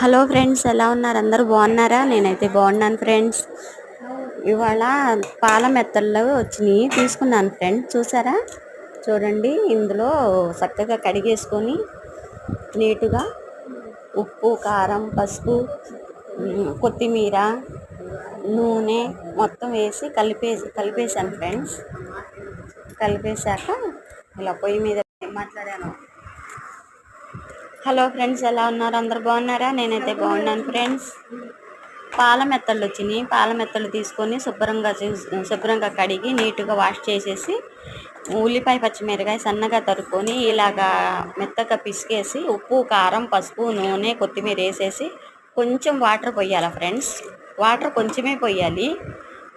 Hello friends, ఎలా ఉన్నారు? అందరూ బాగున్నారా? నేనైతే బాగున్నాను ఫ్రెండ్స్. ఇవాళ పాల మెత్తళ్ళు వచ్చినాయి, తీసుకున్నాను ఫ్రెండ్స్. చూసారా? చూడండి, ఇందులో చక్కగా కడిగేసుకొని నీటుగా ఉప్పు, కారం, పసుపు, కొత్తిమీర, నూనె మొత్తం వేసి కలిపేసాను ఫ్రెండ్స్. కలిపేశాక ఇలా పొయ్యి మీద మాట్లాడాను. హలో ఫ్రెండ్స్, ఎలా ఉన్నారు? అందరు బాగున్నారా? నేనైతే బాగున్నాను ఫ్రెండ్స్. పాల మెత్తళ్ళు వచ్చినాయి. పాల మెత్తళ్ళు తీసుకొని శుభ్రంగా కడిగి నీట్గా వాష్ చేసేసి ఉల్లిపాయ, పచ్చిమిరకాయ సన్నగా తరుక్కొని ఇలాగా మెత్తగా పిసికేసి ఉప్పు, కారం, పసుపు, నూనె, కొత్తిమీర వేసేసి కొంచెం వాటర్ పోయాలి ఫ్రెండ్స్. వాటర్ కొంచెమే పోయాలి.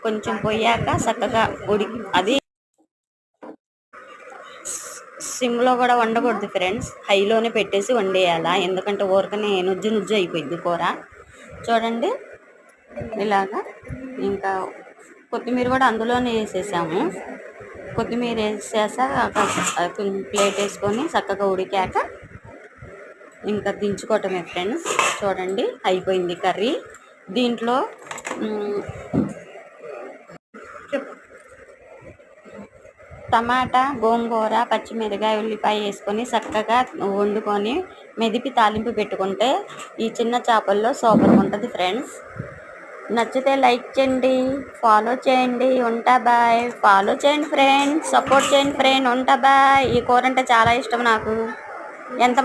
కొంచెం పోయాక చక్కగా అది సిమ్లో కూడా వండకూడదు ఫ్రెండ్స్, హైలోనే పెట్టేసి వండేయాలా. ఎందుకంటే ఊరకనే నుజ్జు అయిపోయింది కూర. చూడండి ఇలాగా. ఇంకా కొత్తిమీర కూడా అందులోనే వేసేసాము. కొత్తిమీర వేసేసాక ప్లేట్ వేసుకొని చక్కగా ఉడికాక ఇంకా దించుకోవటమే ఫ్రెండ్స్. చూడండి, అయిపోయింది కర్రీ. దీంట్లో టమాటా, గోంగూర, పచ్చిమిరకాయ, ఉల్లిపాయ వేసుకొని చక్కగా వండుకొని మెదిపి తాలింపు పెట్టుకుంటే ఈ చిన్న చేపల్లో సూపర్గా ఉంటుంది ఫ్రెండ్స్. నచ్చితే లైక్ చేయండి, ఫాలో చేయండి. ఉంటా బాయ్. ఫాలో చేయండి ఫ్రెండ్స్, సపోర్ట్ చేయండి ఫ్రెండ్. ఉంటా బాయ్. ఈ కూర అంటే చాలా ఇష్టం నాకు. ఎంత